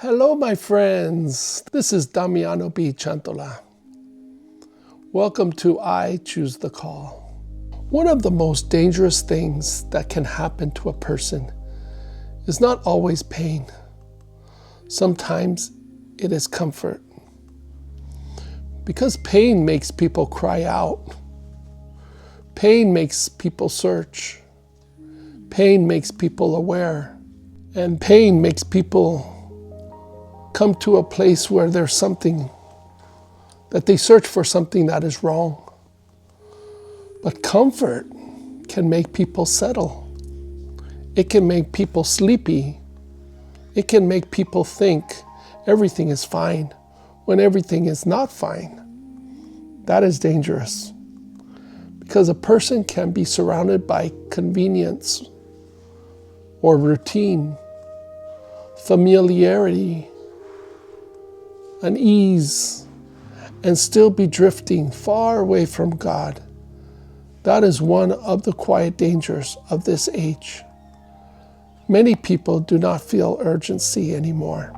Hello, my friends. This is Damiano B. Centola. Welcome to I Choose the Call. One of the most dangerous things that can happen to a person is not always pain. Sometimes it is comfort. Because pain makes people cry out. Pain makes people search. Pain makes people aware. And pain makes people come to a place where there's something, that they search for something that is wrong. But comfort can make people settle. It can make people sleepy. It can make people think everything is fine when everything is not fine. That is dangerous because a person can be surrounded by convenience or routine, familiarity, and ease, and still be drifting far away from God. That is one of the quiet dangers of this age. Many people do not feel urgency anymore.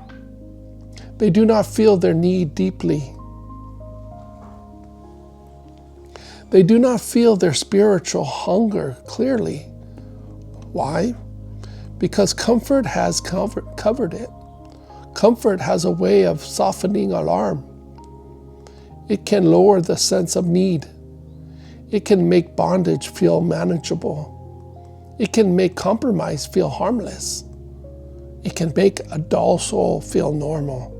They do not feel their need deeply. They do not feel their spiritual hunger clearly. Why? Because comfort has covered it. Comfort has a way of softening alarm. It can lower the sense of need. It can make bondage feel manageable. It can make compromise feel harmless. It can make a dull soul feel normal.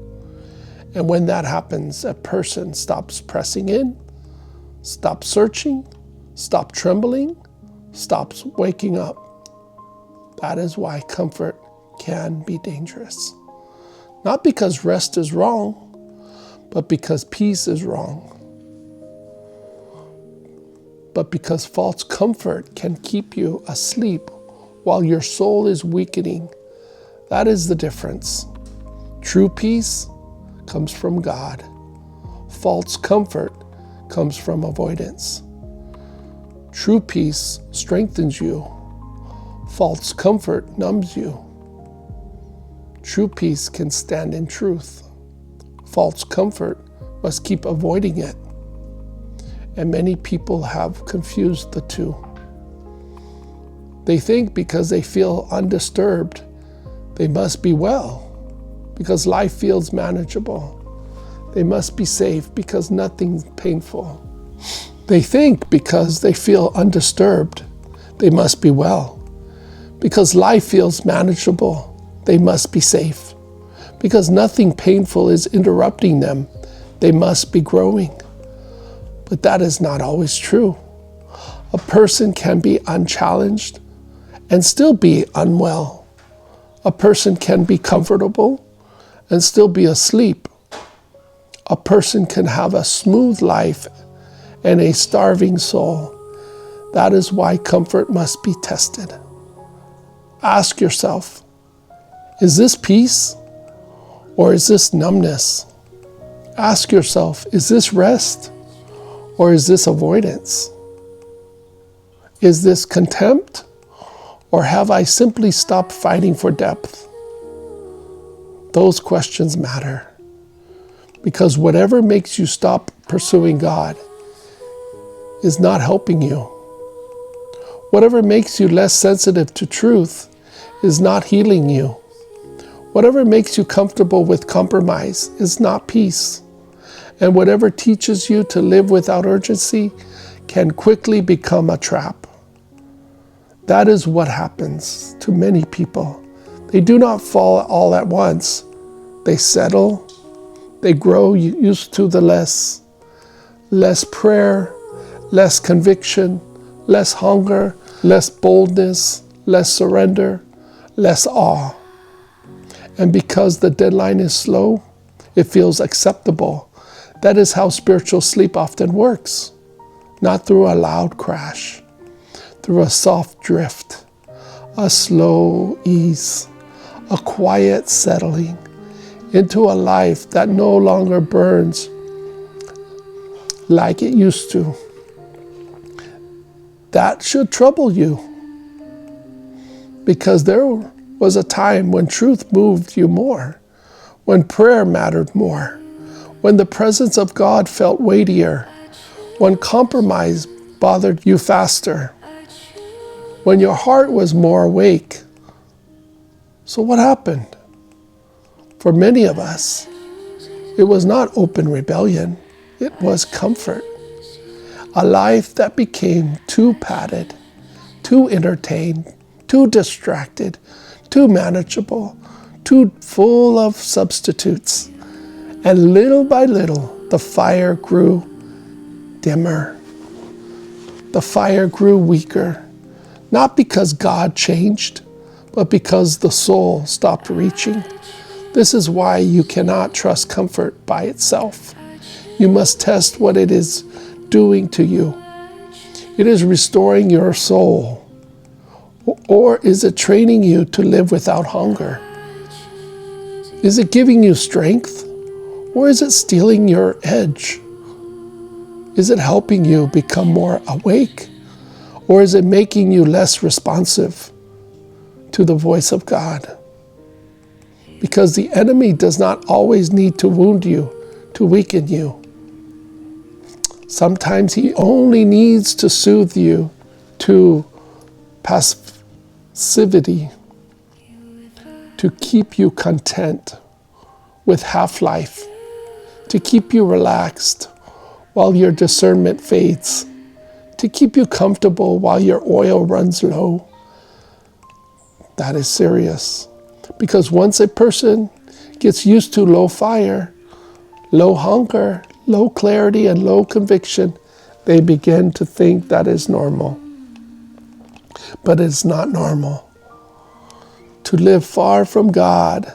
And when that happens, a person stops pressing in, stops searching, stops trembling, stops waking up. That is why comfort can be dangerous. Not because rest is wrong, but because peace is wrong. But because false comfort can keep you asleep while your soul is weakening. That is the difference. True peace comes from God. False comfort comes from avoidance. True peace strengthens you. False comfort numbs you. True peace can stand in truth. False comfort must keep avoiding it. And many people have confused the two. They think because they feel undisturbed, they must be well, because life feels manageable. They must be safe because nothing's painful. They think because they feel undisturbed, they must be well, because life feels manageable. They must be safe. Because nothing painful is interrupting them, they must be growing. But that is not always true. A person can be unchallenged and still be unwell. A person can be comfortable and still be asleep. A person can have a smooth life and a starving soul. That is why comfort must be tested. Ask yourself, is this peace or is this numbness? Ask yourself, is this rest or is this avoidance? Is this contempt or have I simply stopped fighting for depth? Those questions matter because whatever makes you stop pursuing God is not helping you. Whatever makes you less sensitive to truth is not healing you. Whatever makes you comfortable with compromise is not peace. And whatever teaches you to live without urgency can quickly become a trap. That is what happens to many people. They do not fall all at once. They settle. They grow used to the less prayer, less conviction, less hunger, less boldness, less surrender, less awe. And because the deadline is slow, it feels acceptable. That is how spiritual sleep often works. Not through a loud crash, through a soft drift, a slow ease, a quiet settling into a life that no longer burns like it used to. That should trouble you because there was a time when truth moved you more, when prayer mattered more, when the presence of God felt weightier, when compromise bothered you faster, when your heart was more awake. So what happened? For many of us, it was not open rebellion, it was comfort. A life that became too padded, too entertained, too distracted, too manageable, too full of substitutes. And little by little, the fire grew dimmer. The fire grew weaker, not because God changed, but because the soul stopped reaching. This is why you cannot trust comfort by itself. You must test what it is doing to you. It is restoring your soul, or is it training you to live without hunger? Is it giving you strength, or is it stealing your edge? Is it helping you become more awake, or is it making you less responsive to the voice of God? Because the enemy does not always need to wound you, to weaken you. Sometimes he only needs to soothe you to passivity, to keep you content with half-life, to keep you relaxed while your discernment fades, to keep you comfortable while your oil runs low. That is serious. Because once a person gets used to low fire, low hunger, low clarity, and low conviction, they begin to think that is normal. But it's not normal. To live far from God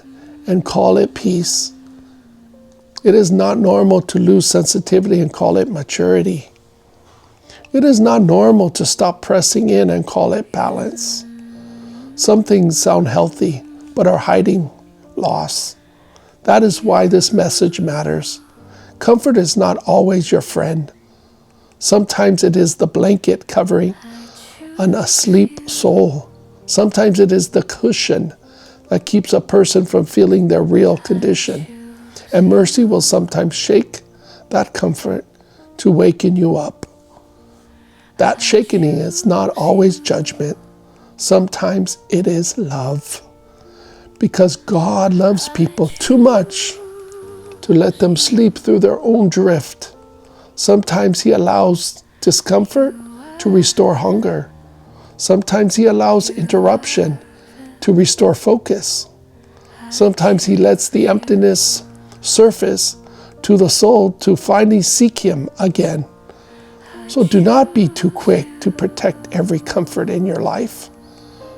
and call it peace. It is not normal to lose sensitivity and call it maturity. It is not normal to stop pressing in and call it balance. Some things sound healthy, but are hiding loss. That is why this message matters. Comfort is not always your friend. Sometimes it is the blanket covering an asleep soul. Sometimes it is the cushion that keeps a person from feeling their real condition. And mercy will sometimes shake that comfort to waken you up. That shaking is not always judgment. Sometimes it is love. Because God loves people too much to let them sleep through their own drift. Sometimes he allows discomfort to restore hunger. Sometimes he allows interruption to restore focus. Sometimes he lets the emptiness surface to the soul to finally seek him again. So do not be too quick to protect every comfort in your life.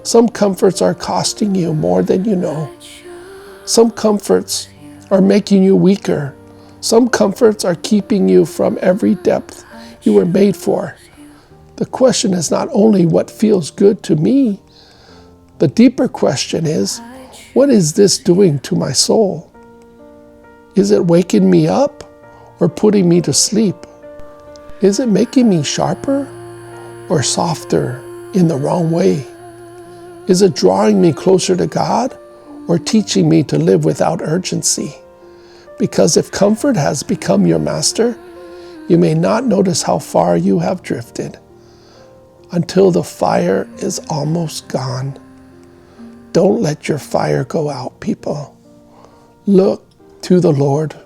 Some comforts are costing you more than you know. Some comforts are making you weaker. Some comforts are keeping you from every depth you were made for. The question is not only what feels good to me. The deeper question is, what is this doing to my soul? Is it waking me up or putting me to sleep? Is it making me sharper or softer in the wrong way? Is it drawing me closer to God or teaching me to live without urgency? Because if comfort has become your master, you may not notice how far you have drifted until the fire is almost gone. Don't let your fire go out, people. Look to the Lord.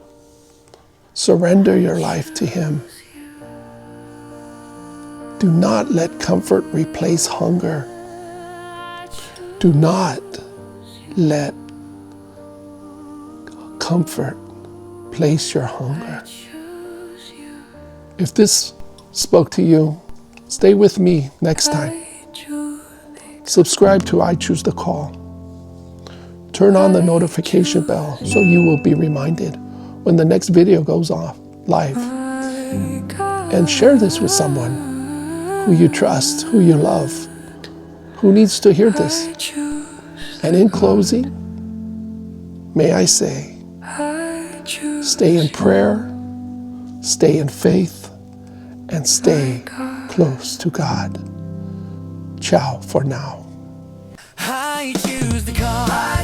Surrender your life to him. Do not let comfort replace hunger. Do not let comfort place your hunger. If this spoke to you, stay with me next time. Subscribe to I Choose the Call. Turn on the notification bell so you will be reminded when the next video goes off live. And share this with someone who you trust, who you love, who needs to hear this. And in closing, may I say, stay in prayer, stay in faith, and stay close to God. Ciao for now. I choose the call.